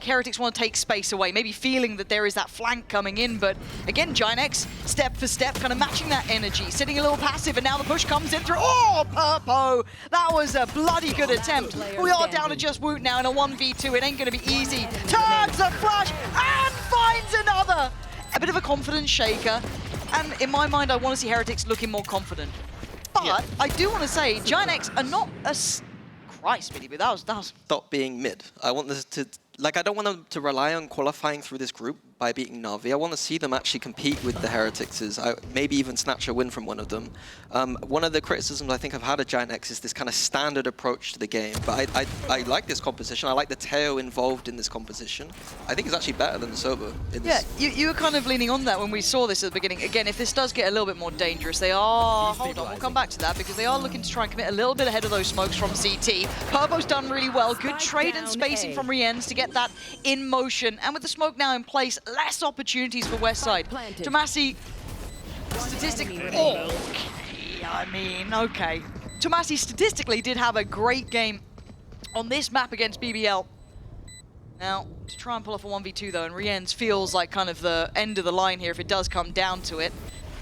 Heretics want to take space away, maybe feeling that there is that flank coming in, but again, GIANTX, step for step, kind of matching that energy, sitting a little passive, and now the push comes in through. Oh, Purpo! That was a bloody good attempt. We are down to just Woot now in a 1v2. It ain't going to be easy. Turns the flash and finds another. A bit of a confidence shaker, and in my mind, I want to see Heretics looking more confident. But I do want to say, GIANTX are not a... Christ, Billy, but that was... Stop being mid. I want this to... Like, I don't want them to rely on qualifying through this group by beating Na'Vi. I want to see them actually compete with the Heretics, maybe even snatch a win from one of them. One of the criticisms I think I've had of GIANTX is this kind of standard approach to the game. But I like this composition. I like the Teo involved in this composition. I think it's actually better than the Soba. Yeah, you were kind of leaning on that when we saw this at the beginning. Again, if this does get a little bit more dangerous, they are... Hold on, we'll come back to that, because they are looking to try and commit a little bit ahead of those smokes from CT. Purpo's done really well. Good trade and spacing from Rienz to get that in motion. And with the smoke now in place, less opportunities for Westside. Tomasi, statistically... Okay. Tomasi statistically did have a great game on this map against BBL. Now, to try and pull off a 1v2 though, and Rienz feels like kind of the end of the line here if it does come down to it.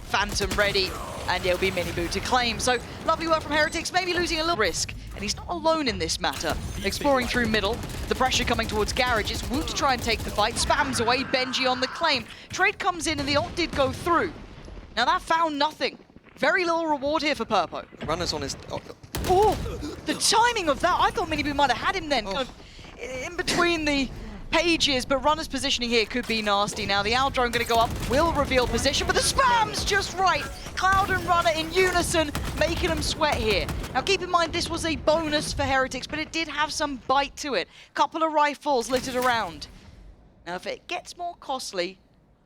Phantom ready, and it'll be Minibu to claim. So, lovely work from Heretics, maybe losing a little risk. And he's not alone in this matter. Exploring through middle, the pressure coming towards Garage. It's Woot to try and take the fight, spams away Benji on the claim. Trade comes in and the ult did go through. Now that found nothing. Very little reward here for Purpo. Runners on his... Oh, the timing of that. I thought Minibu might have had him then. Kind of in between the pages, but Runner's positioning here could be nasty. Now the Owl drone going to go up, will reveal position, but the spam's just right. Cloud and Runner in unison, making them sweat here. Now keep in mind, this was a bonus for Heretics, but it did have some bite to it. Couple of rifles littered around. Now if it gets more costly,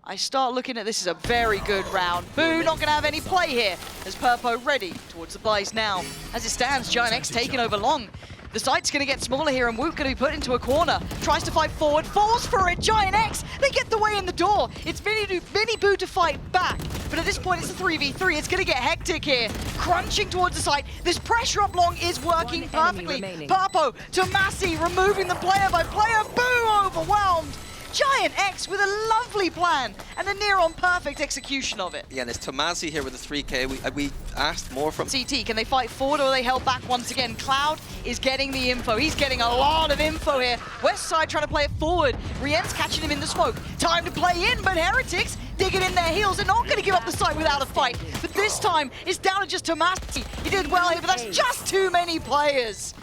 I start looking at this as a very good round. Boo, not going to have any play here, as Purpo ready towards the buys now. As it stands, GIANTX taking over long. The site's going to get smaller here, and Woot going to be put into a corner. Tries to fight forward, falls for it, GIANTX! They get the way in the door. It's Minibu to fight back. But at this point, it's a 3v3. It's going to get hectic here. Crunching towards the site. This pressure up long is working perfectly. Purpo to Massey, removing the player by player. Boo, overwhelmed. GIANTX with a lovely plan and a near-on perfect execution of it. Yeah, and it's Tomasi here with the 3K. We asked more from... CT, can they fight forward or are they held back once again? Cloud is getting the info. He's getting a lot of info here. Westside trying to play it forward. Rienz catching him in the smoke. Time to play in, but Heretics digging in their heels. They're not going to give up the site without a fight. But this time, it's down to just Tomasi. He did well here, but that's just too many players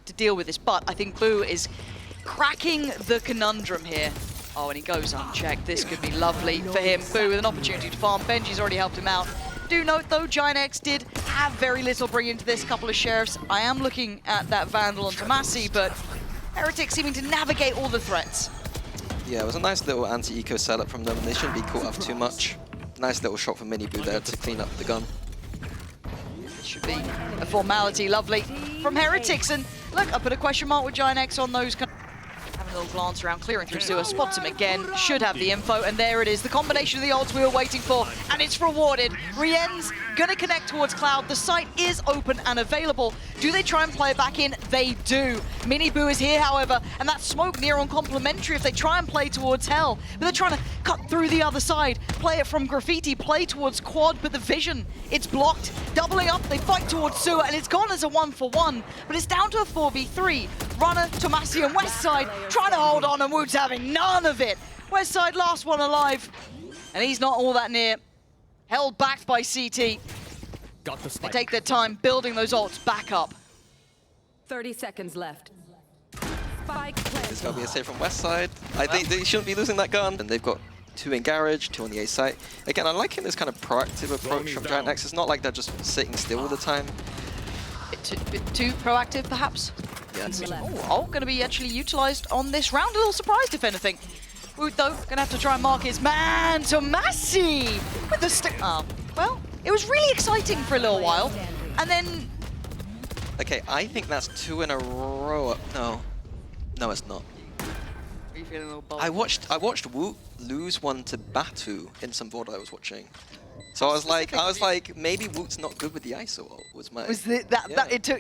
to deal with this. But I think Boo is cracking the conundrum here. Oh, and he goes unchecked. This could be lovely for him. Boo with an opportunity to farm. Benji's already helped him out. Do note, though, GIANTX did have very little bring into this. Couple of sheriffs. I am looking at that Vandal on Tomasi, but Heretics seeming to navigate all the threats. Yeah, it was a nice little anti-eco setup from them, and they shouldn't be caught off too much. Nice little shot from Minibu there to clean up the gun. It should be a formality. Lovely from Heretics. And look, I put a question mark with GIANTX on those. A little glance around, clearing through sewer, spots him again, should have the info, and there it is, the combination of the ults we were waiting for, and it's rewarded. Rienz gonna connect towards Cloud. The site is open and available. Do they try and play it back in? They do. Minibu is here, however, and that smoke near on complimentary if they try and play towards Hell, but they're trying to cut through the other side, play it from Graffiti, play towards Quad, but the vision, it's blocked. Doubling up, they fight towards sewer, and it's gone as a 1-for-1, but it's down to a 4v3. Runner, Tomasi, and Westside trying to hold on, and Woot's having none of it. Westside last one alive, and he's not all that near. Held back by CT. They take their time building those ults back up. 30 seconds left. This is going to be a save from Westside. I think they shouldn't be losing that gun. And they've got 2 in Garage, 2 on the A site. Again, I'm liking this kind of proactive approach from GIANTX. It's not like they're just sitting still all the time. Bit too proactive, perhaps? Yeah. Oh, going to be actually utilized on this round. A little surprised, if anything. Woot, though, going to have to try and mark his man, Tomasi, with the stick. Oh, well, it was really exciting for a little while. And then... Okay, I think that's 2 in a row. No. No, it's not. Are you feeling a little bold? I watched Woot lose one to Batu in some VOD I was watching. So I was like, maybe Woot's not good with the ISO ult.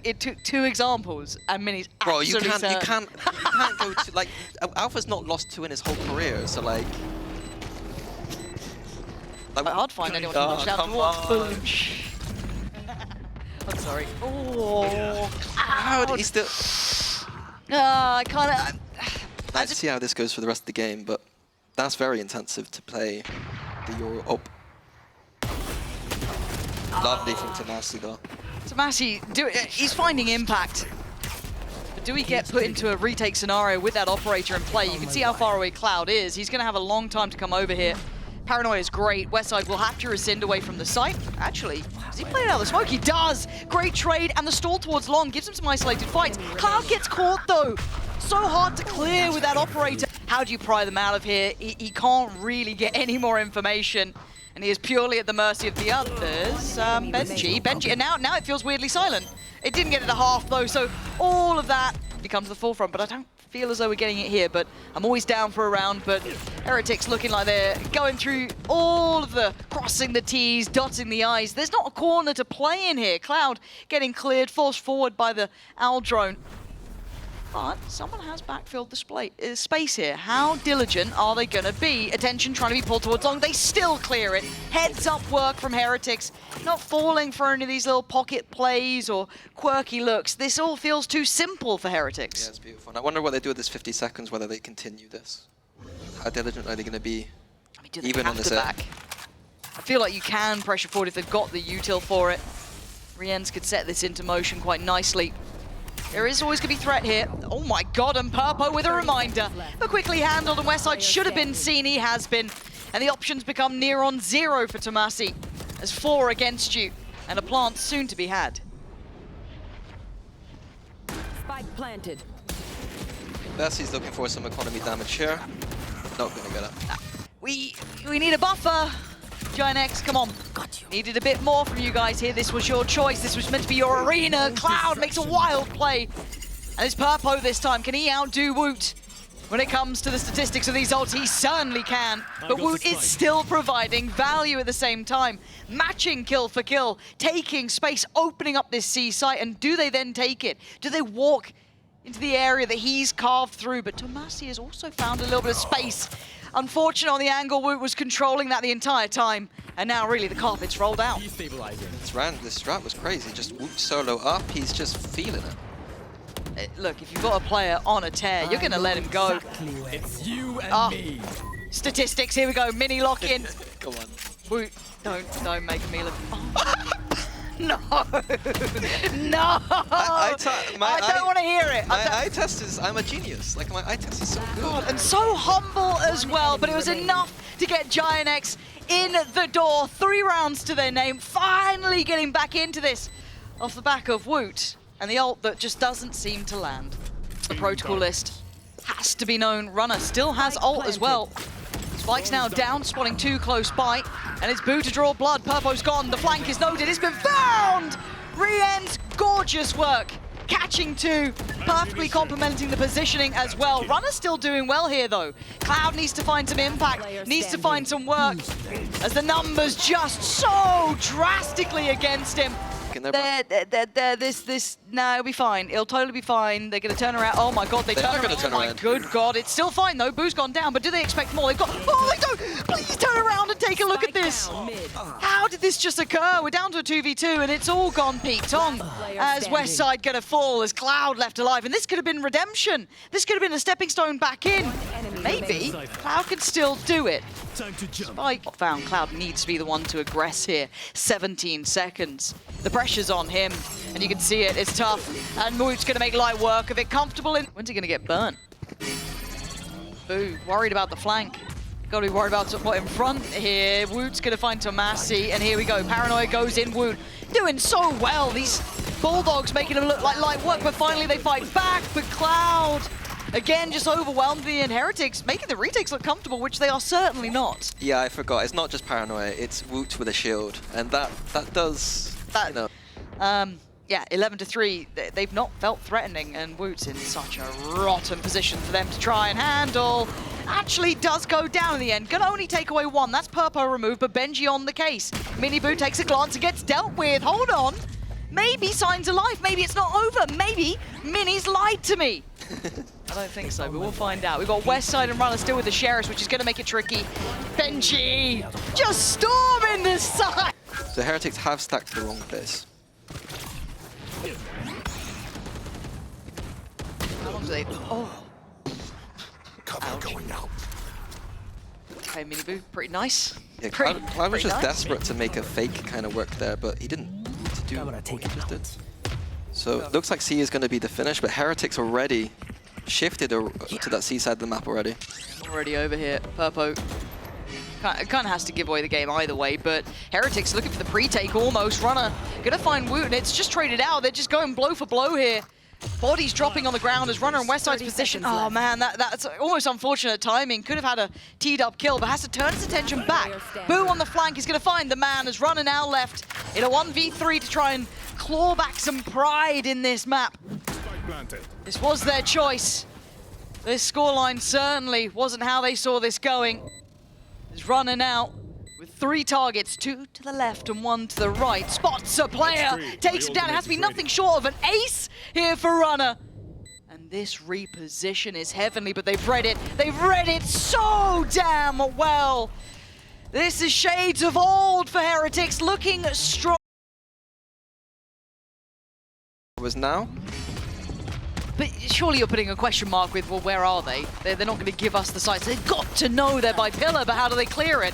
It took 2 examples and Mini's Bro, absolutely you can't go to like Alpha's not lost 2 in his whole career, so like hard to find anyone to watch out for. Boom. I'm sorry. Oh, Cloud, he's still. I kind of. Let's see how this goes for the rest of the game, but that's very intensive to play the Euro. Oh. Lovely from Tomasi though. Tomasi, he's finding impact. But do we get put into a retake scenario with that operator in play? You can see how far away Cloud is. He's going to have a long time to come over here. Paranoia is great. Westside will have to rescind away from the site. Actually, does he play it out of the smoke? He does! Great trade, and the stall towards Long gives him some isolated fights. Cloud gets caught though. So hard to clear with that operator. How do you pry them out of here? He can't really get any more information. And he is purely at the mercy of the others. Benji, and now it feels weirdly silent. It didn't get it a half though, so all of that becomes the forefront, but I don't feel as though we're getting it here, but I'm always down for a round, but Heretics looking like they're going through all of the crossing the T's, dotting the I's. There's not a corner to play in here. Cloud getting cleared, forced forward by the Owl drone. But someone has backfilled the space here. How diligent are they going to be? Attention trying to be pulled towards Long. They still clear it. Heads up work from Heretics. Not falling for any of these little pocket plays or quirky looks. This all feels too simple for Heretics. Yeah, it's beautiful. And I wonder what they do with this 50 seconds, whether they continue this. How diligent are they going to be? I mean, do they even have on this to back? I feel like you can pressure forward if they've got the util for it. Riens could set this into motion quite nicely. There is always going to be threat here. Oh my god, and Purpo with a reminder. But quickly handled, and Westside should have been seen, he has been. And the options become near on 0 for Tomasi. As 4 against you, and a plant soon to be had. Spike planted. Bessie's looking for some economy damage here. Not going to get it. We need a buffer. GIANTX, come on. Needed a bit more from you guys here. This was your choice. This was meant to be your arena. Cloud makes a wild play. And it's Purpo this time. Can he outdo Woot? When it comes to the statistics of these ults, he certainly can. But Woot is still providing value at the same time. Matching kill for kill. Taking space, opening up this C site. And do they then take it? Do they walk into the area that he's carved through? But Tomasi has also found a little bit of space. Unfortunate on the angle, Woot was controlling that the entire time, and now really the carpet's rolled out. This strat was crazy, just Woot solo up, he's just feeling it. Look, if you've got a player on a tear, you're going to let him go. It's you and me. Statistics, here we go, mini lock-in. Come on. Woot, don't make me look... Oh. No! No! I don't want to hear it. My eye test is, I'm a genius. Like, my eye test is so good. And so humble as well, but it was enough to get GIANTX in the door. 3 rounds to their name, finally getting back into this off the back of Woot. And the ult that just doesn't seem to land. The protocol list has to be known. Runner still has ult as well. Spike's now down, spotting 2 close by, and it's Boo to draw blood. Purpo's gone, the flank is noted, it's been found! Rien's gorgeous work, catching 2, perfectly complementing the positioning as well. Runner's still doing well here though. Cloud needs to find some impact, needs to find some work, as the numbers just so drastically against him. No, it'll be fine. It'll totally be fine. They're going to turn around. Oh my god, they turn around. Oh my good god, it's still fine though. Boo's gone down, but do they expect more? They've got. Oh, they don't! Please turn around and take a look at this. How did this just occur? We're down to a 2v2, and it's all gone Pete Tong. As Westside going to fall, as Cloud left alive, and this could have been redemption. This could have been a stepping stone back in. Maybe Cloud could still do it. Spike found Cloud needs to be the one to aggress here. 17 seconds. The pressure's on him, and you can see it. It's tough, and Woot's going to make light work of it. Comfortable in. When's he going to get burnt? Boo, worried about the flank. Got to be worried about what in front here. Woot's going to find Tomasi, and here we go. Paranoia goes in. Woot doing so well. These Bulldogs making him look like light work, but finally they fight back. But Cloud, again, just overwhelmed the Heretics, making the retakes look comfortable, which they are certainly not. Yeah, I forgot. It's not just Paranoia, it's Woot with a shield, and that does, you know. yeah, 11-3. They've not felt threatening, and Woot's in such a rotten position for them to try and handle. Actually does go down in the end. Gonna only take away one. That's Purpo removed, but Benji on the case. Miniboo takes a glance and gets dealt with. Hold on. Maybe signs of life. Maybe it's not over. Maybe Mini's lied to me. I don't think so, but we'll find out. We've got Westside and Runner still with the Sheriffs, which is going to make it tricky. Benji just storming this side. The Heretics have stacked to the wrong place. How long do they? Oh. Cover going out. Okay, Miniboo, pretty nice. Yeah, Cloud was just nice. desperate to make a fake kind of work there, but he didn't need to do what he just did. So it looks like C is going to be the finish, but Heretics already shifted to that C side of the map already. Already over here. Purpo kind of has to give away the game either way, but Heretics looking for the pre-take almost. Runner gonna find Woot, and it's just traded out. They're just going blow for blow here. Bodies dropping on the ground as Runner in Westside's position. Oh man, that's almost unfortunate timing. Could have had a teed up kill, but has to turn his attention back. Boo on the flank is gonna find the man as Runner now left in a 1v3 to try and claw back some pride in this map. This was their choice. This scoreline certainly wasn't how they saw this going. He's running out with 3 targets, 2 to the left and 1 to the right. Spots a player, takes him down. It has to be nothing short of an ace here for Runner. And this reposition is heavenly, but they've read it. They've read it so damn well. This is shades of old for Heretics, looking strong. Was now? But surely you're putting a question mark with, well, where are they? They're not going to give us the sites. They've got to know they're by pillar, but how do they clear it?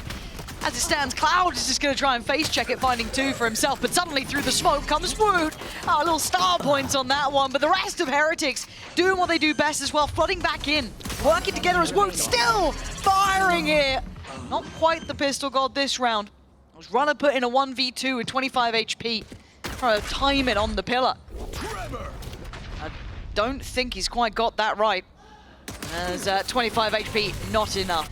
As it stands, Cloud is just going to try and face check it, finding 2 for himself, but suddenly through the smoke comes Woot. A little star points on that one, but the rest of Heretics doing what they do best as well, flooding back in, working together as Woot still firing here. Not quite the pistol god this round. As Runner put in a 1v2 with 25 HP, trying to time it on the pillar. Don't think he's quite got that right. As 25 HP, not enough.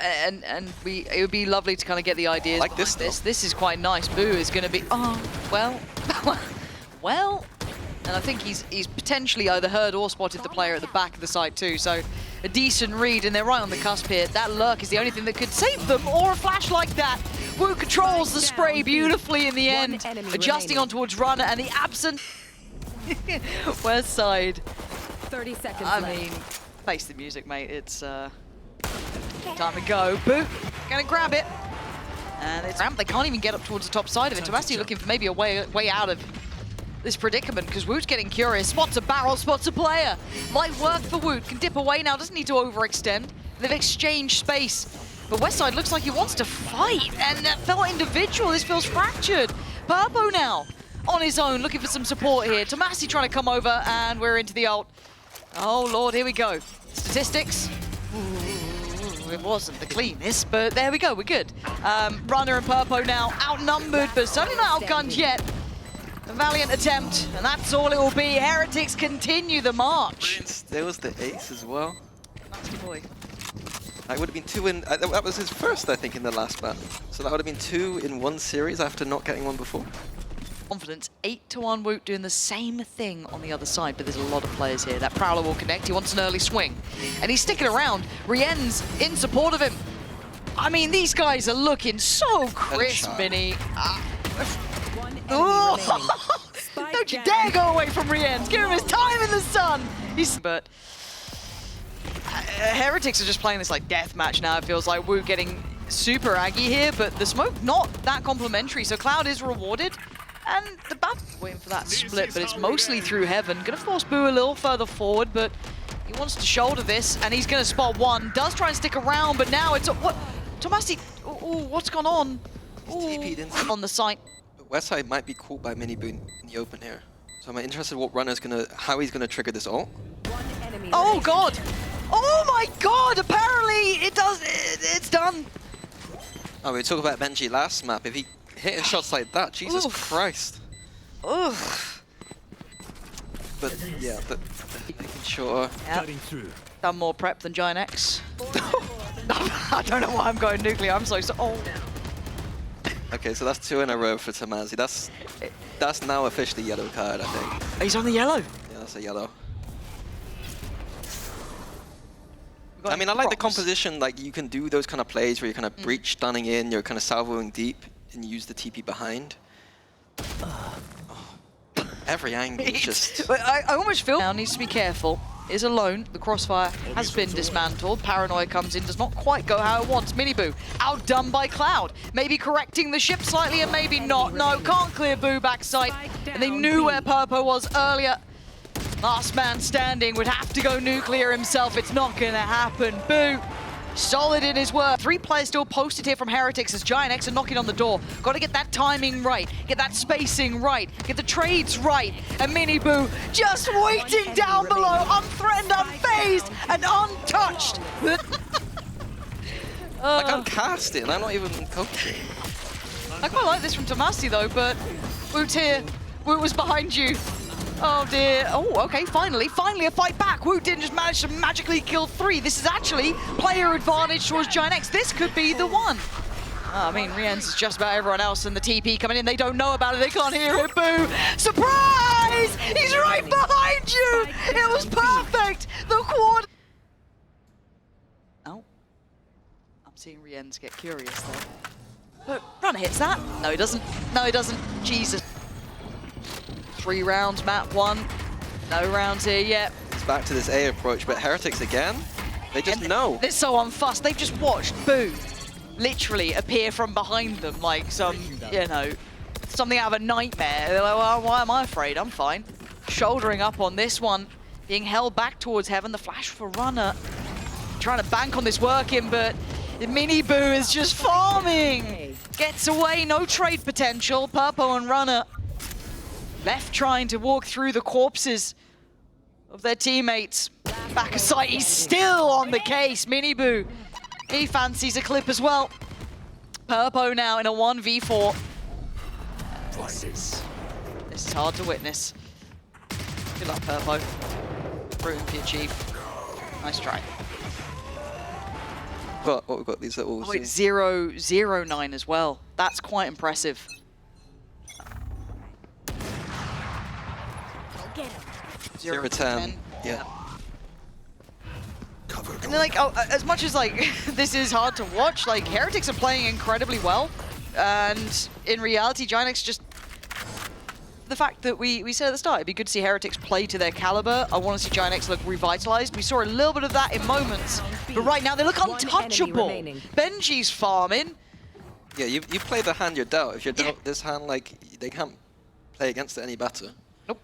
And it would be lovely to kind of get the ideas like behind this. This is quite nice. Boo is going to be, oh, well, well. And I think he's potentially either heard or spotted the player at the back of the site too. So a decent read, and they're right on the cusp here. That lurk is the only thing that could save them, or a flash like that. Woo controls the spray beautifully in the end, adjusting on towards Runner, and the absent West side. 30 seconds I left. mean, face the music, mate. It's time to go. Boo, gonna grab it. And it's ramp. They can't even get up towards the top side of it. Tomasi looking for maybe a way out of this predicament, because Woot's getting curious. Spots a barrel, spots a player. Might work for Woot. Can dip away now, doesn't need to overextend. They've exchanged space. But Westside looks like he wants to fight, and that felt individual. This feels fractured. Purpo now on his own, looking for some support here. Tomasi trying to come over, and we're into the ult. Oh Lord, here we go. Statistics. Ooh, it wasn't the cleanest, but there we go, we're good. Runner and Purpo now outnumbered, but certainly not outgunned yet. A valiant attempt, and that's all it will be. Heretics continue the march. There was the ace as well. Nasty boy. That would have been 2 in, that was his first, I think, in the last map. So that would have been 2 in 1 series after not getting one before. Confidence, 8-1 Woot doing the same thing on the other side, but there's a lot of players here. That Prowler will connect, he wants an early swing. And he's sticking around. Rien's in support of him. I mean, these guys are looking so crisp, Minnie. Don't you dare go away from Rien's. Give him his time in the sun. But Heretics are just playing this like death match now. It feels like Woot getting super aggy here, but the smoke not that complimentary. So Cloud is rewarded. And the Bap waiting for that split, but it's mostly through Heaven. Gonna force Boo a little further forward, but he wants to shoulder this, and he's gonna spot one. Does try and stick around, but now it's what? Tomasi, what's gone on? TP'd in On the site. But Westside might be caught by Miniboo in the open here. So I'm interested what Runner's how he's gonna trigger this ult. Oh God! Oh my God! Apparently it does. It's done. Oh, we talked about Benji last map. If he hitting shots like that, Jesus Christ. Ugh. But yeah, making sure. Cutting through. Done more prep than GIANTX. I don't know why I'm going nuclear. I'm so. Oh. Okay, so that's 2 in a row for Tamazi. That's now officially yellow card, I think. He's on the yellow. Yeah, that's a yellow. I mean, I like the composition. Like, you can do those kind of plays where you're kind of breach stunning in, you're kind of salvoing deep, and you use the TP behind. Every angle is just... I almost feel now needs to be careful. Is alone. The crossfire has been dismantled. Paranoia comes in, does not quite go how it wants. Miniboo outdone by Cloud. Maybe correcting the ship slightly and maybe not. No, can't clear Boo backside. And they knew where Purpo was earlier. Last man standing would have to go nuclear himself. It's not gonna happen. Boo, solid in his work. 3 players still posted here from Heretics as GIANTX are knocking on the door. Got to get that timing right, get that spacing right, get the trades right. And Miniboo just waiting down below, unthreatened, unfazed, and untouched. Like, I'm casting, I'm not even coaching. I quite like this from Tomasi though, but Woot's here. Woot was behind you. Oh dear. Oh, okay, finally a fight back. Woot didn't just manage to magically kill 3. This is actually player advantage towards GIANTX. This could be the one. I mean, Rien's is just about everyone else and the TP coming in. They don't know about it, they can't hear it. Boo! Surprise! He's right behind you! It was perfect! The quad... Oh. I'm seeing Rien's get curious though. But Runner hits that. No, he doesn't. No, he doesn't. Jesus. 3 rounds, map 1. No rounds here yet. It's back to this A approach, but Heretics again, they just know. They're so unfussed. They've just watched Boo literally appear from behind them like some, you know, something out of a nightmare. They're like, well, why am I afraid? I'm fine. Shouldering up on this one, being held back towards heaven. The flash for Runner. Trying to bank on this working, but Miniboo is just farming. Gets away, no trade potential. Purpo and Runner left trying to walk through the corpses of their teammates. Back aside, he's still on the case. Miniboo, he fancies a clip as well. Purpo now in a 1v4. This is hard to witness. Good luck, Purpo. Rooting for your chief. Nice try. But what we've got these little... Oh, it's 0-0-9 as well. That's quite impressive. 0-10. Yeah. And then, like, oh, as much as like this is hard to watch, like Heretics are playing incredibly well, and in reality, GIANTX just the fact that we said at the start, it'd be good to see Heretics play to their caliber. I want to see GIANTX look revitalized. We saw a little bit of that in moments, but right now they look untouchable. Benji's farming. Yeah, you play the hand you're dealt. If you're dealt this hand, like, they can't play against it any better. Nope.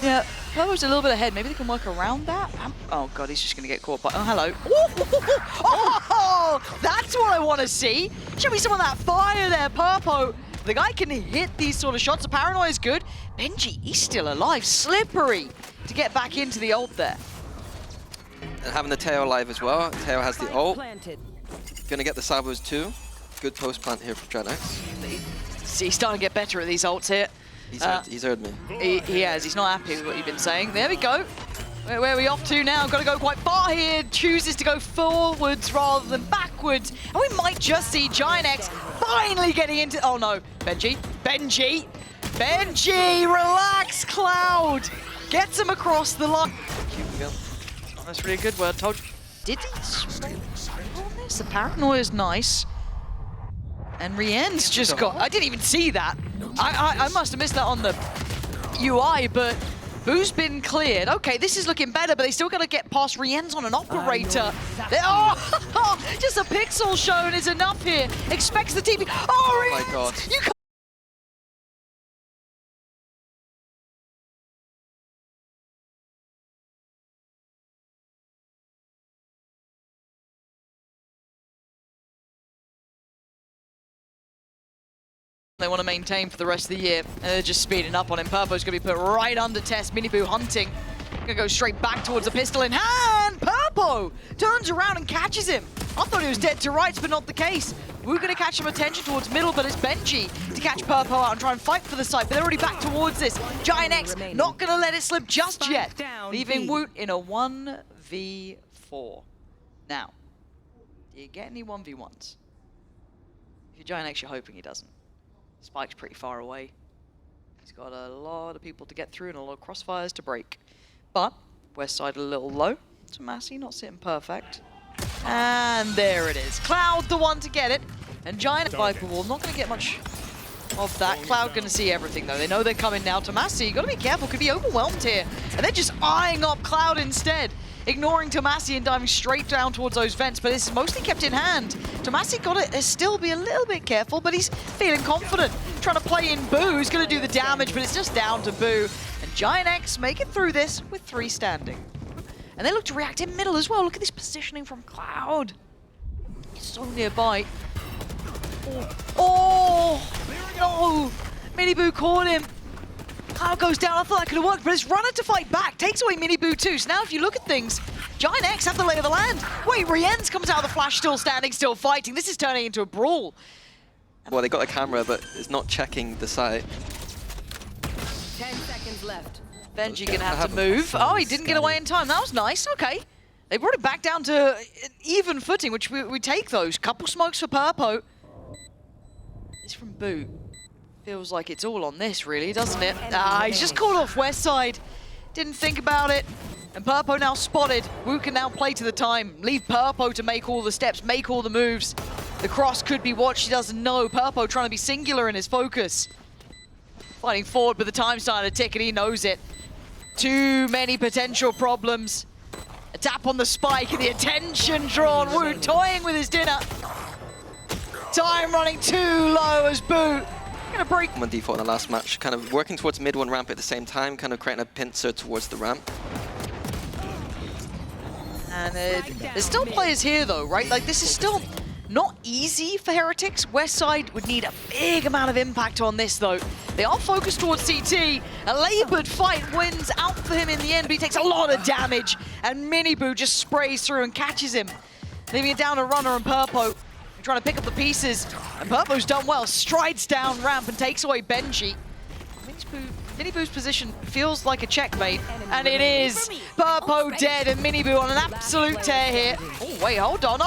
Yeah, Purpo's a little bit ahead. Maybe they can work around that. Oh god, he's just gonna get caught by. Oh, hello. Oh, that's what I want to see. Show me some of that fire there, Purpo. The guy can hit these sort of shots. The paranoia is good. Benji, he's still alive. Slippery to get back into the ult there. And having the Teo alive as well. Teo has the ult. Gonna get the salvos too. Good post plant here for GIANTX. He's starting to get better at these ults here. He's heard me. He has. He's not happy with what you've been saying. There we go. Where are we off to now? Got to go quite far here. Chooses to go forwards rather than backwards. And we might just see GIANTX finally getting into... Oh no, Benji. Benji! Benji! Relax, Cloud! Gets him across the line. Oh, that's really a good word. Told you. Did he spray on this? The paranoia's nice. And Rien's just got... I didn't even see that. I must have missed that on the UI, but Boo's been cleared. Okay, this is looking better, but they still got to get past Rien's on an operator. Oh, just a pixel shown is enough here. Expects the TP. Oh, Rien's! My God. You can't... They want to maintain for the rest of the year. They're just speeding up on him. Purpo's going to be put right under test. Miniboo hunting. Going to go straight back towards the pistol in hand. Purpo turns around and catches him. I thought he was dead to rights, but not the case. We're going to catch some attention towards middle, but it's Benji to catch Purpo out and try and fight for the site. But they're already back towards this. GIANTX not going to let it slip just yet, leaving Woot in a 1v4. Now, do you get any 1v1s? If you're GIANTX, you're hoping he doesn't. Spike's pretty far away. He's got a lot of people to get through and a lot of crossfires to break. But West side a little low. So Massey not sitting perfect. And there it is. Cloud the one to get it. And Giant Viper Wall not going to get much of that. Cloud going to see everything though. They know they're coming now to Massey. You got to be careful. Could be overwhelmed here. And they're just eyeing up Cloud instead. Ignoring Tomasi and diving straight down towards those vents, but this is mostly kept in hand. Tomasi got it, still be a little bit careful, but he's feeling confident. Trying to play in Boo, who's going to do the damage, but it's just down to Boo. And GIANTX make it through this with 3 standing. And they look to react in middle as well. Look at this positioning from Cloud. It's so nearby. Oh, no! Mini Boo caught him. Cloud goes down. I thought that could have worked, but it's Runner to fight back. Takes away Mini Boo too. So now if you look at things, GIANTX have the lay of the land. Wait, Rienz comes out of the flash, still standing, still fighting. This is turning into a brawl. Well, they got a camera, but it's not checking the site. 10 seconds left. Benji gonna have to move. Oh, he didn't get away in time. That was nice. Okay. They brought it back down to even footing, which we take those. Couple smokes for Purpo. This from Boo. Feels like it's all on this, really, doesn't it? Ah, he's just caught off West side. Didn't think about it. And Purpo now spotted. Wu can now play to the time. Leave Purpo to make all the steps, make all the moves. The cross could be what she doesn't know. Purpo trying to be singular in his focus. Fighting forward, but the time started to tick and he knows it. Too many potential problems. A tap on the spike and the attention drawn. Wu toying with his dinner. Time running too low as Boo. Gonna break. On default in the last match, kind of working towards mid 1 ramp at the same time, kind of creating a pincer towards the ramp. And there's still players here though, right? Like this is still not easy for Heretics. West side would need a big amount of impact on this though. They are focused towards CT. A labored fight wins out for him in the end, but he takes a lot of damage. And Mini Boo just sprays through and catches him, leaving it down to Runner and Purpo. Trying to pick up the pieces, and Purpo's done well. Strides down ramp and takes away Benji. Mini Boo's position feels like a checkmate, and it is. Purpo dead, and Mini Boo on an absolute tear here. Oh wait, hold on.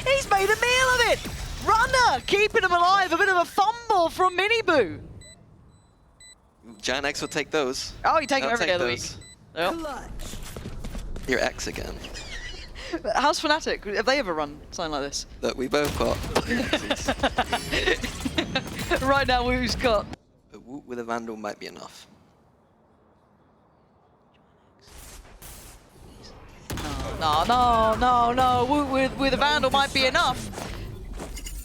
He's made a meal of it. Runner keeping him alive. A bit of a fumble from Mini Boo. GIANTX will take those. Oh, you take them every day of the week. Yep. Yep. Your X again. How's Fnatic? Have they ever run something like this? That we both got. Right now, who's got? A Woot with a Vandal might be enough. No. Woot with a Vandal might be enough.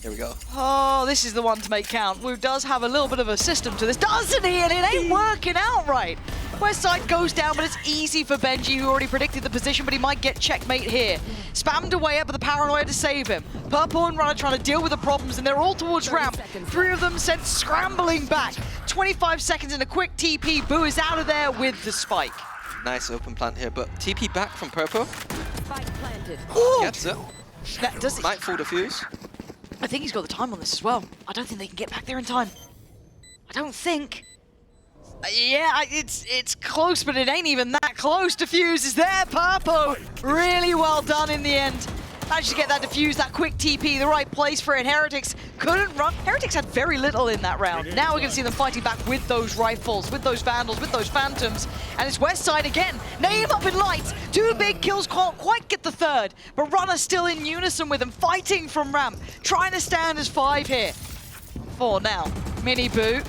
Here we go. Oh, this is the one to make count. Wu does have a little bit of a system to this, doesn't he? And it ain't working out right. West side goes down, but it's easy for Benji, who already predicted the position, but he might get checkmate here. Spammed away up with the paranoia to save him. Purple and Runner trying to deal with the problems, and they're all towards ramp. 3 of them sent scrambling back. 25 seconds and a quick TP. Boo is out of there with the spike. Nice open plant here, but TP back from Purple. Spike planted. Ooh. Gets it. That does it. Might fall defuse. I think he's got the time on this as well. I don't think they can get back there in time. I don't think. Yeah, it's close, but it ain't even that close. Defuse is there, Purpo. Really well done in the end. Managed to get that defuse, that quick TP, the right place for it. Heretics couldn't run. Heretics had very little in that round. Now we're going to see them fighting back with those rifles, with those Vandals, with those Phantoms. And it's West side again. Name up in lights. 2 big kills, can't quite get the 3rd. But Runner still in unison with them, fighting from ramp. Trying to stand as 5 here. 4 now. Mini Boo.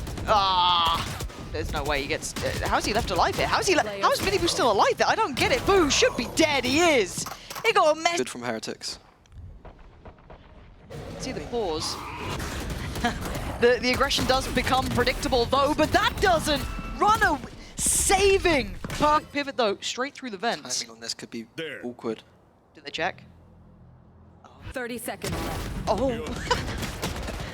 There's no way he gets... how's he left alive here? How is Mini Boo still alive there? I don't get it. Boo should be dead. He is. He got a mess. Good from Heretics. See the pause. the aggression does become predictable though, but that doesn't. Runner saving. Pivot though, straight through the vents. Timing on this could be awkward. Did they check? 30 seconds left. Oh.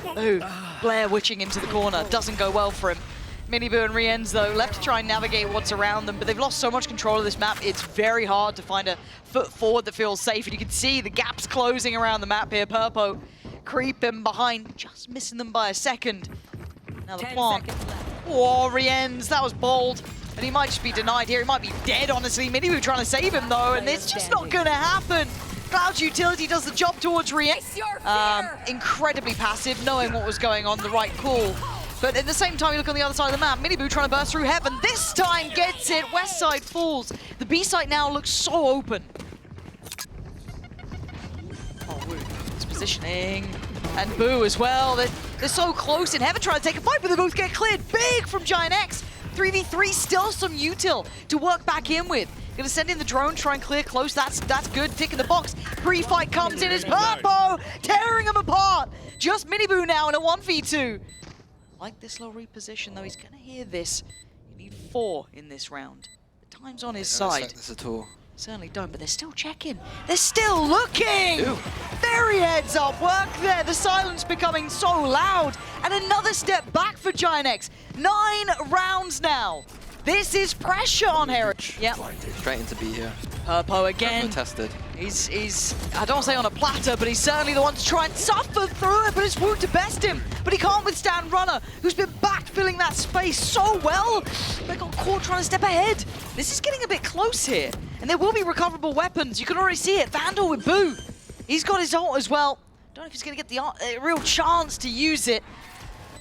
Oh, Blair witching into the corner. Doesn't go well for him. Mini Boo and Rienz, though, left to try and navigate what's around them, but they've lost so much control of this map, it's very hard to find a foot forward that feels safe, and you can see the gaps closing around the map here. Purpo creeping behind, just missing them by a second. Now the 10 plant. seconds left. Oh, Rienz, that was bold. And he might just be denied here. He might be dead, honestly. Minibu trying to save him, though, and it's just not going to happen. Cloud's utility does the job towards Rienz. Incredibly passive, knowing what was going on, the right call. But at the same time, you look on the other side of the map, Minibu trying to burst through heaven. This time gets it. West side falls. The B site now looks so open. Oh, Wu. It's positioning. And Boo as well. They're so close in heaven trying to take a fight, but they both get cleared big from GIANTX. 3v3, still some util to work back in with. Gonna send in the drone, try and clear close. That's good. Tick in the box. Pre-fight comes in as Purpo tearing them apart. Just Minibu now in a 1v2. Like this low reposition though, he's gonna hear this. You need 4 in this round. The time's on his side. Don't expect this at all. Certainly don't, but they're still checking. They're still looking! Ew. Very heads up work there. The silence becoming so loud. And another step back for GIANTX. 9 rounds now. This is pressure on Heretics. Yep. Straight into B here. Purpo again. Tested. He's, I don't say on a platter, but he's certainly the one to try and suffer through it, but it's Wu to best him. But he can't withstand Runner, who's been back filling that space so well. They got caught trying to step ahead. This is getting a bit close here. And there will be recoverable weapons. You can already see it. Vandal with Boo. He's got his ult as well. Don't know if he's going to get the real chance to use it.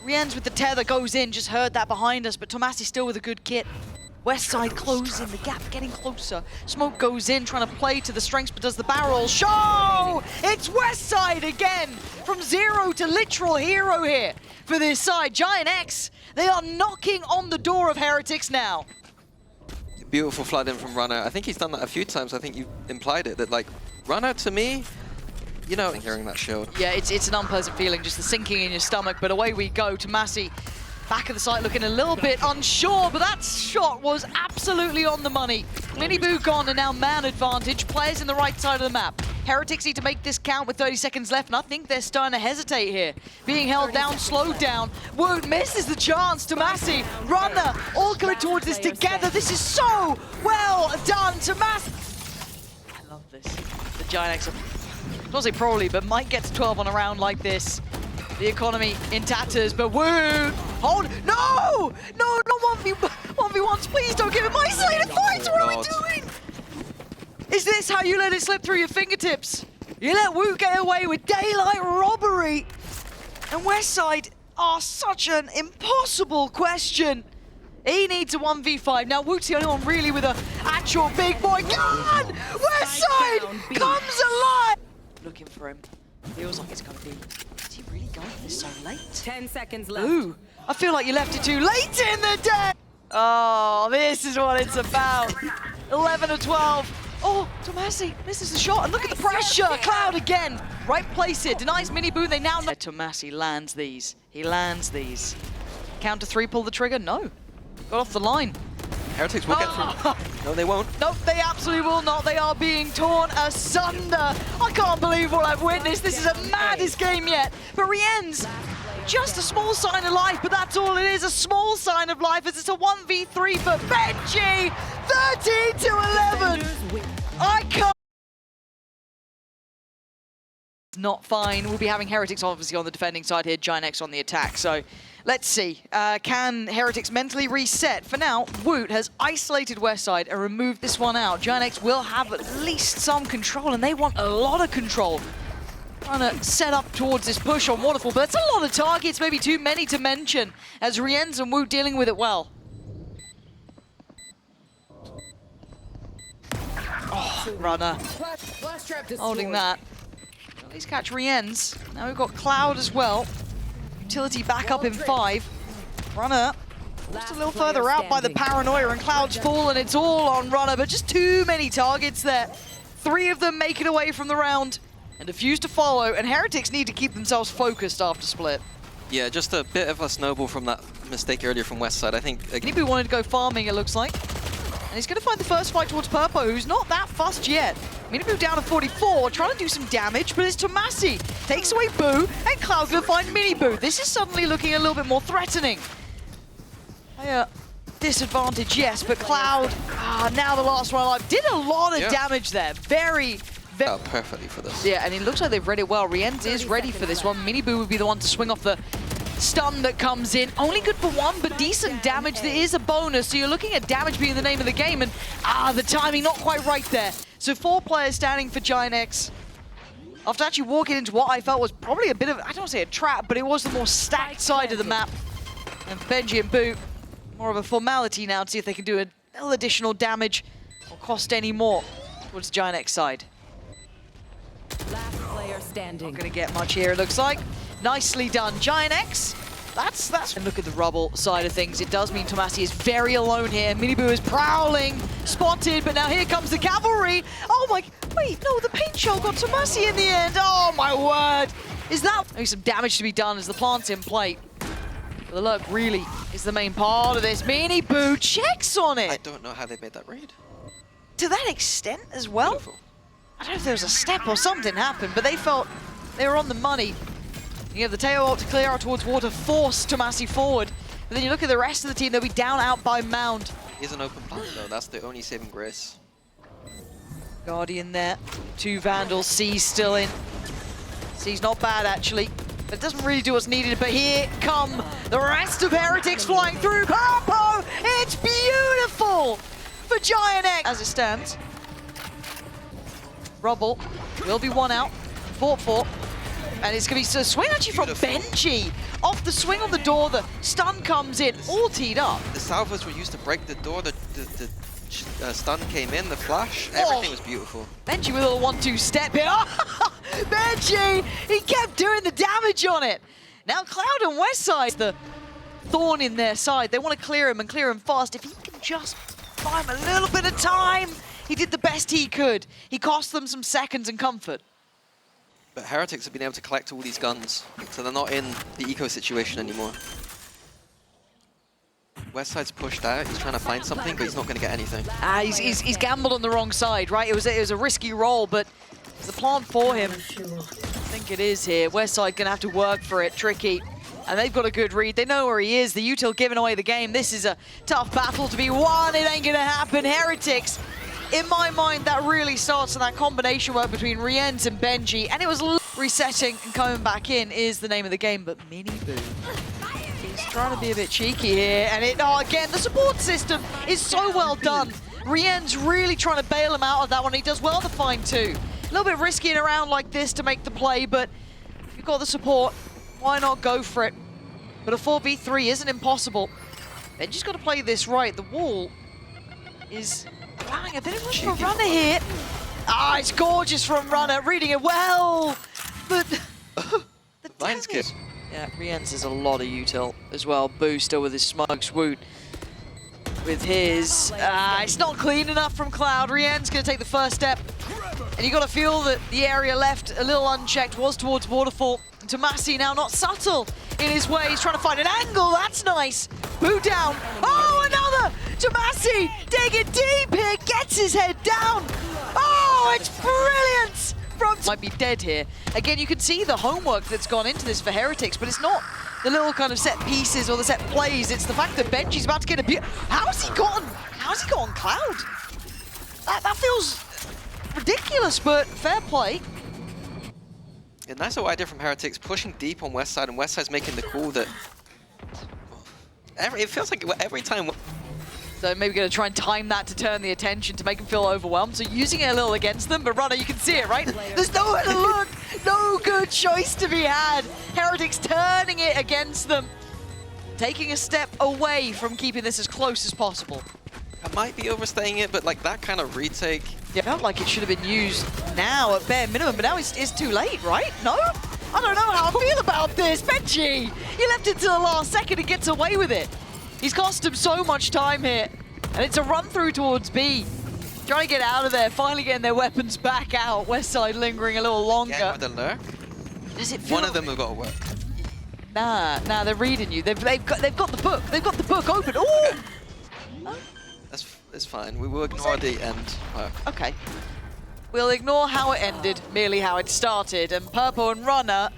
Rienz with the tether goes in. Just heard that behind us, but Tomasi still with a good kit. West side closing, the gap getting closer. Smoke goes in, trying to play to the strengths, but does the barrel show? It's West side again! From 0 to literal hero here for this side. GIANTX, they are knocking on the door of Heretics now. Beautiful flood in from Runner. I think he's done that a few times. I think you implied it, that like, Runner to me, you know, hearing that shield. Yeah, it's an unpleasant feeling, just the sinking in your stomach, but away we go. Tomasi, back of the site looking a little bit unsure, but that shot was absolutely on the money. Minibu gone and now man advantage. Players in the right side of the map. Heretics need to make this count with 30 seconds left, and I think they're starting to hesitate here. Being held down, slowed down. Wood misses the chance. Tomasi, Runner, all coming towards this together. This is so well done. Tomasi. I love this. The GIANTX are, I don't say probably, but might get to 12 on a round like this. The economy in tatters, but Wood, hold, no! No, not 1v1s, please don't give him isolated fights, what are we doing? Is this how you let it slip through your fingertips? You let Wu get away with daylight robbery? And Westside are such an impossible question. He needs a 1v5. Now Wu's the only one really with an actual big boy gun! Westside comes alive! Looking for him. Feels like it's gonna be. Is he really going this so late? 10 seconds left. Ooh, I feel like you left it too late in the day! Oh, this is what it's about. 11 or 12. Oh, Tomasi misses the shot, and look at the pressure! Cloud again! Right place here, denies Minibu, they now know. Tomasi lands these. He lands these. Count to 3, pull the trigger? No. Got off the line. Heretics will get through. No, they won't. Nope, they absolutely will not. They are being torn asunder. I can't believe what I've witnessed. This is the maddest game yet. But Rienz, just a small sign of life, but that's all it is, a small sign of life, as it's a 1v3 for Benji. 13 to 11. I can't. Not fine. We'll be having Heretics obviously on the defending side here, GIANTX on the attack. So let's see. Can Heretics mentally reset? For now, Woot has isolated Westside and removed this one out. GIANTX will have at least some control, and they want a lot of control. Trying to set up towards this push on Waterfall, but that's a lot of targets, maybe too many to mention, as Rienz and Woot dealing with it well. Oh, Runner. Holding that. At least catch Rienz. Now we've got Cloud as well. Utility back up in 5. Runner just a little further out by the paranoia, and Cloud's fallen. It's all on Runner, but just too many targets there. 3 of them make it away from the round, and a few to follow, and Heretics need to keep themselves focused after split. Yeah, just a bit of a snowball from that mistake earlier from Westside. I think... Minibu wanted to go farming, it looks like. And he's going to find the first fight towards Purpo, who's not that fussed yet. Minibu down to 44, trying to do some damage, but it's Tomasi. Takes away Boo, and Cloud's going to find Minibu. This is suddenly looking a little bit more threatening. Disadvantage, yes, but Cloud, now the last one alive, did a lot of damage there. Very, Perfectly for this. Yeah, and it looks like they've read it well. Rienz is ready for this one. Miniboo would be the one to swing off the stun that comes in. Only good for one, but decent damage. There is a bonus, so you're looking at damage being the name of the game, and the timing not quite right there. So 4 players standing for GIANTX. After actually walking into what I felt was probably a bit of, I don't want to say a trap, but it was the more stacked side of the map. And Benji and Boo, more of a formality now to see if they can do a little additional damage or cost any more towards GIANTX side. Last player standing. Not going to get much here, it looks like. Nicely done, GIANTX. That's. And look at the rubble side of things. It does mean Tomasi is very alone here. Miniboo is prowling, spotted, but now here comes the cavalry. Oh my, wait, no, the paint shell got Tomasi in the end. Oh my word. Is that, maybe some damage to be done as the plant's in play. The lurk really is the main part of this. Miniboo checks on it. I don't know how they made that read. To that extent as well. Beautiful. I don't know if there was a step or something happened, but they felt they were on the money. You have the tail ult to clear out towards water, force Tomasi forward. But then you look at the rest of the team, they'll be down out by Mound. It is an open plant though, that's the only saving grace. Guardian there, 2 Vandals, C's still in. C's not bad actually, but it doesn't really do what's needed. But here come the rest of Heretics flying through. Harpo, it's beautiful for GIANTX as it stands. Rubble will be one out, fought for. And it's going to be a swing actually from Benji. Off the swing on the door, the stun comes in, all teed up. The salvos were used to break the door, the stun came in, the flash, everything was beautiful. Benji with a little 1-2 step here. Benji, he kept doing the damage on it. Now Cloud and Westside, the thorn in their side. They want to clear him and clear him fast. If he can just buy him a little bit of time, he did the best he could. He cost them some seconds and comfort. But Heretics have been able to collect all these guns, so they're not in the eco situation anymore. Westside's pushed out, he's trying to find something, but he's not going to get anything. He's gambled on the wrong side, right? It was a risky roll, but it's the plan for him. I think it is here. Westside going to have to work for it, tricky. And they've got a good read, they know where he is. The util giving away the game. This is a tough battle to be won, it ain't going to happen. Heretics. In my mind, that really starts in that combination work between Rienz and Benji, and it was resetting and coming back in is the name of the game, but Miniboo, he's trying to be a bit cheeky here, and again, the support system is so well done. Rienz really trying to bail him out of that one. He does well to find 2. A little bit risky in a round like this to make the play, but if you've got the support, why not go for it? But a 4v3 isn't impossible. Benji's got to play this right. The wall is allowing a bit of room for Runner here. It's gorgeous from Runner, reading it well, but the Lion's damage. Yeah, Rienz has a lot of util as well. Boo still with his smoke swoot. With his, it's not clean enough from Cloud. Rienz gonna take the first step, and you gotta feel that the area left a little unchecked was towards Waterfall. And Tomasi now not subtle in his way. He's trying to find an angle. That's nice. Boo down. Oh, another! Tomasi digging deep here, gets his head down. Oh, it's brilliant! Might be dead here. Again, you can see the homework that's gone into this for Heretics, but it's not the little kind of set pieces or the set plays. It's the fact that Benji's about to get a How's he gotten Cloud? That feels ridiculous, but fair play. A nice little idea from Heretics, pushing deep on Westside, and Westside's making the call that... it feels like every time... So maybe going to try and time that to turn the attention to make him feel overwhelmed. So using it a little against them, but Runner, you can see it, right? There's nowhere to look. No good choice to be had. Heretics turning it against them. Taking a step away from keeping this as close as possible. I might be overstaying it, but like that kind of retake... Yeah, felt like it should have been used now at bare minimum, but now it's too late, right? No? I don't know how I feel about this. Benji, he left it to the last second and gets away with it. He's cost him so much time here, and it's a run through towards B. Trying to get out of there, finally getting their weapons back out. Westside lingering a little longer. Yeah, with the lurk. Does it feel One of them have got to work. Nah, they're reading you. They've got the book. They've got the book open. Ooh! It's fine. We will ignore the end work. Okay. We'll ignore how it ended, merely how it started. And Purple and Runner,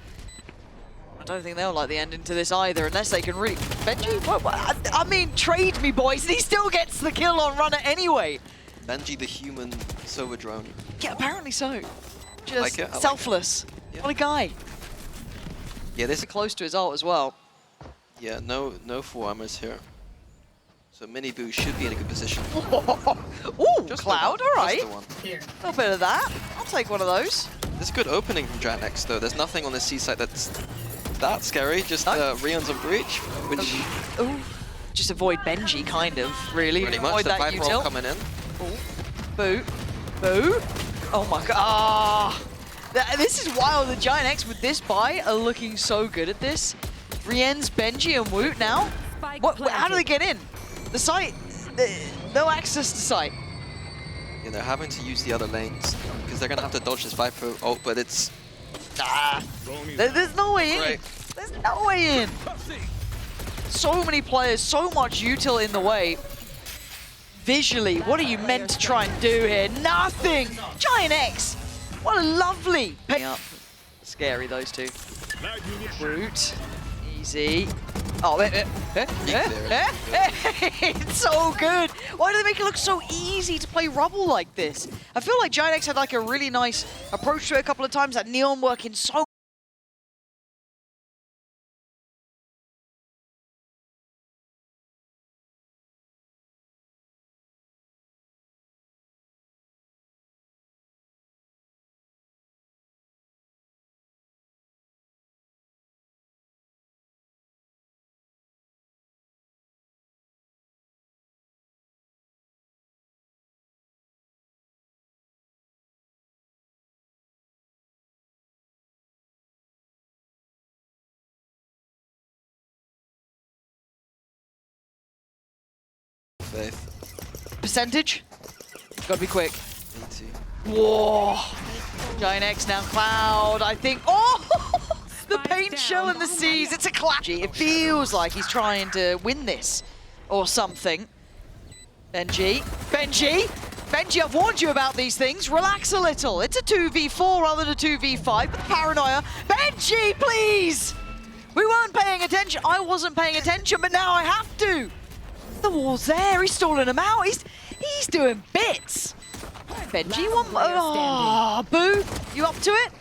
I don't think they'll like the ending to this either, unless they can really... Benji? I mean, trade me, boys. And he still gets the kill on Runner anyway. Benji the human Sova drone. Yeah, apparently so. Just like it, I like selfless. Yeah. What a guy. Yeah, this Close to his ult as well. yeah, no full armors here. So Mini Boo should be in a good position. Ooh, Just Cloud, the one, all right. just the one. A little bit of that. I'll take one of those. There's good opening from GIANTX though. There's nothing on the C side that's that scary. Just Rion's on breach, which Ooh. Just avoid Benji, kind of, really. pretty much Avoid the that Viper util. roll coming in. Ooh. Boo. Boo. Oh my god. Ah. This is wild. The GIANTX with this buy are looking so good at this. Rien's, Benji, and Woot now. How do they get in? The site, no access to site. Yeah, they're having to use the other lanes because they're gonna have to dodge this Viper ult, but it's There's no way in. Right. There's no way in. So many players, so much util in the way. Visually, what are you meant to try and do here? Nothing! GIANTX! What a lovely pay up. Scary, those two. Root. Easy. Oh, it's so good. Why do they make it look so easy to play Rubble like this? I feel like GIANTX had like a really nice approach to it a couple of times. That Neon working so faith. percentage. Gotta be quick. 80. Whoa! GIANTX now Cloud, I think. Oh! The paint shell in the seas. It's a clash. It feels like he's trying to win this or something. Benji. Benji! Benji, I've warned you about these things. Relax a little. It's a 2v4 rather than a 2v5. But paranoia. Benji, please! We weren't paying attention. I wasn't paying attention, but now I have to. The wall's there. He's stalling him out. He's doing bits. Benji, one more. Oh, Boo, you up to it?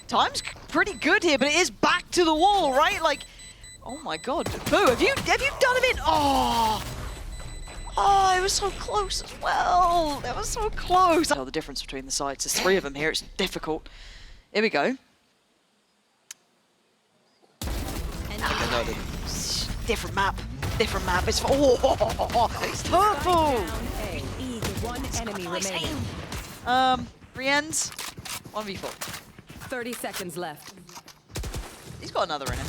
Time's pretty good here, but it is back to the wall, right? Like, oh my God, Boo, have you done him in? Oh, it was so close as well. That was so close. Tell the difference between the sides. There's three of them here. It's difficult. Here we go. Different map. Different map. It's it's purple. One enemy remaining. Rien's 1v4. 30 seconds left. He's got another in him.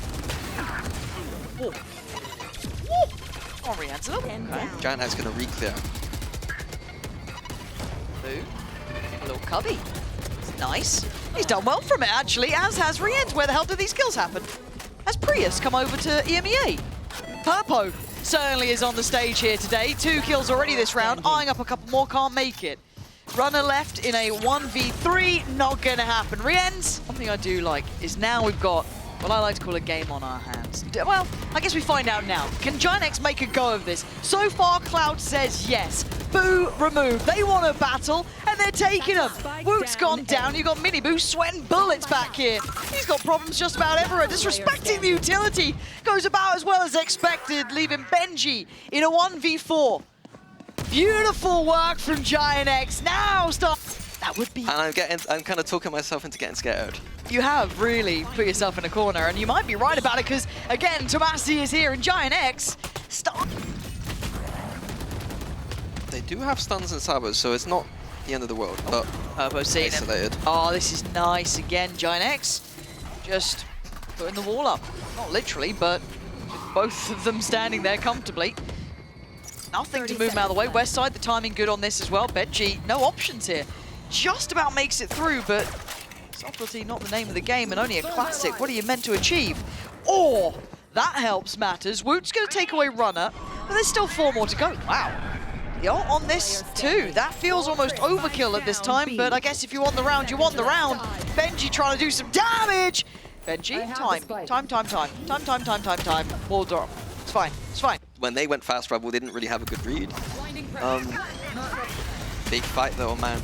Whoa. Whoa. Oh, Rien's a little. Okay. GIANTX gonna re-clear. Boo. A little cubby. It's nice. He's done well from it, actually, as has Rien's. Where the hell did these kills happen? Has Prius come over to EMEA? Purpo certainly is on the stage here today. 2 kills already this round, eyeing up a couple more, can't make it. Runner left in a 1v3, not gonna happen. Rien's, something I do like is now we've got what I like to call a game on our hands. Well, I guess we find out now. Can GIANTX make a go of this? So far, Cloud says yes. Boo removed. They want a battle, and they're taking them. Woot's gone down. You got Mini Boo sweating bullets back here. He's got problems just about everywhere. Disrespecting the utility goes about as well as expected, leaving Benji in a 1v4. Beautiful work from GIANTX. Now start. That would be. And I'm kind of talking myself into getting scared. You have really put yourself in a corner, and you might be right about it because, again, Tomasi is here, and GIANTX start. They do have stuns and sabers, so it's not the end of the world, but Turbo seen him. isolated. Oh, this is nice again, GIANTX. Just putting the wall up. Not literally, but both of them standing there comfortably. Nothing to move him out of the way. West side, the timing good on this as well. Benji, no options here. Just about makes it through, but subtlety not the name of the game and only a classic. What are you meant to achieve? Oh, that helps matters. Woot's going to take away runner, but there's still 4 more to go. Wow. The ult on this too. That feels almost overkill at this time, but I guess if you want the round, you want the round. Benji trying to do some damage. Benji, time. Wall drop. It's fine, it's fine. When they went fast Rebel, they didn't really have a good read. Big fight though, man.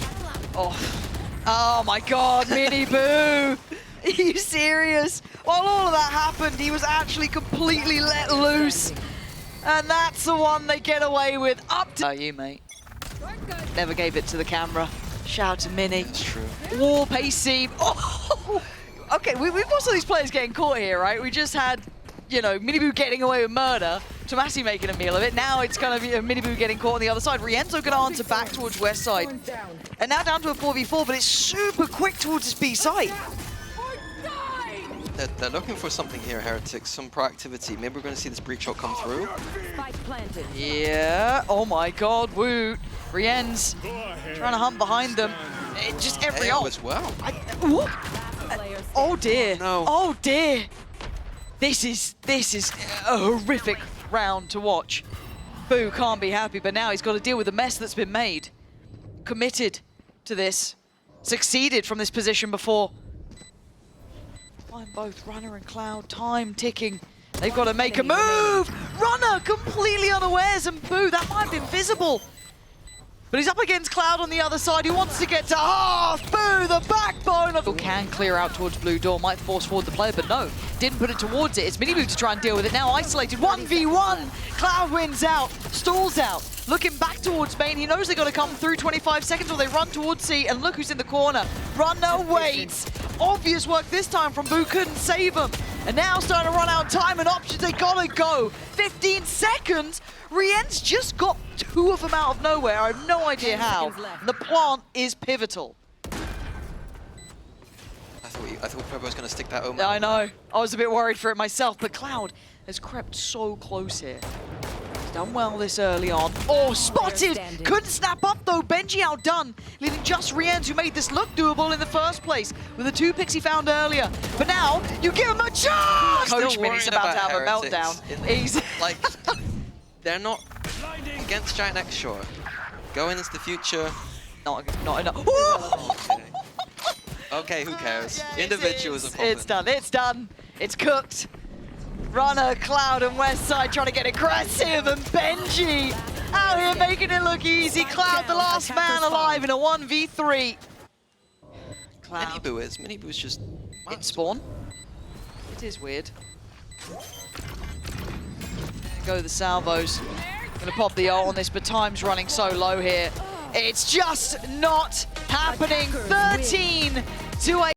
Oh my God, Mini Boo! Are you serious? While all of that happened, he was actually completely let loose. And that's the one they get away with. Up to you, mate. Never gave it to the camera. Shout out to Mini. That's true. War pacey. Oh! Okay, we've got some of these players getting caught here, right? We just had, you know, Miniboo getting away with murder, Tomasi making a meal of it. Now it's kind of Miniboo getting caught on the other side. Rienzo going to answer back towards west side. And now down to a 4v4, but it's super quick towards his B side. They're looking for something here, Heretics, some proactivity. Maybe we're going to see this breach shot come through. Spike planted. Yeah, oh my God, Woot. Rienz trying to hunt behind them. Just every AO as well. Oh dear. No. Oh dear. This is a horrific round to watch. Boo can't be happy, but now he's got to deal with the mess that's been made. Committed to this. Succeeded from this position before. Find both Runner and Cloud. Time ticking. They've got to make a move. Runner completely unawares, and Boo, that might have been visible. But he's up against Cloud on the other side. He wants to get to half. Boo, the backbone of... Can clear out towards Blue Door. Might force forward the player, but no. Didn't put it towards it. It's Miniboo to try and deal with it. Now isolated. 1v1. Cloud wins out. Stalls out. Looking back towards main. He knows they've got to come through 25 seconds or they run towards C. And look who's in the corner. Runner waits. Obvious work this time from Boo. Couldn't save him. And now starting to run out of time and options. They got to go. 15 seconds. Rien's just got 2 of them out of nowhere. I have no idea how. The plant is pivotal. I thought Purple was going to stick that home. Yeah, I know. I was a bit worried for it myself, but Cloud has crept so close here. He's done well this early on. Oh, spotted! Couldn't snap up though. Benji outdone, leaving just Rienz, who made this look doable in the first place with the 2 picks he found earlier. But now, you give him a chance! Coach Mini's about to have a meltdown. He's like, they're not against GIANTX, sure. Going into the future. Not enough. Okay. Okay, who cares? Individuals are popping. It's done, it's done. It's cooked. Runner, Cloud, and Westside trying to get aggressive, and Benji out here making it look easy. Cloud, the last man alive in a 1v3. Cloud. Miniboo is just... In spawn. It is weird. Go the salvos. Gonna pop the ult on this, but time's running so low here. It's just not happening. 13 to 8.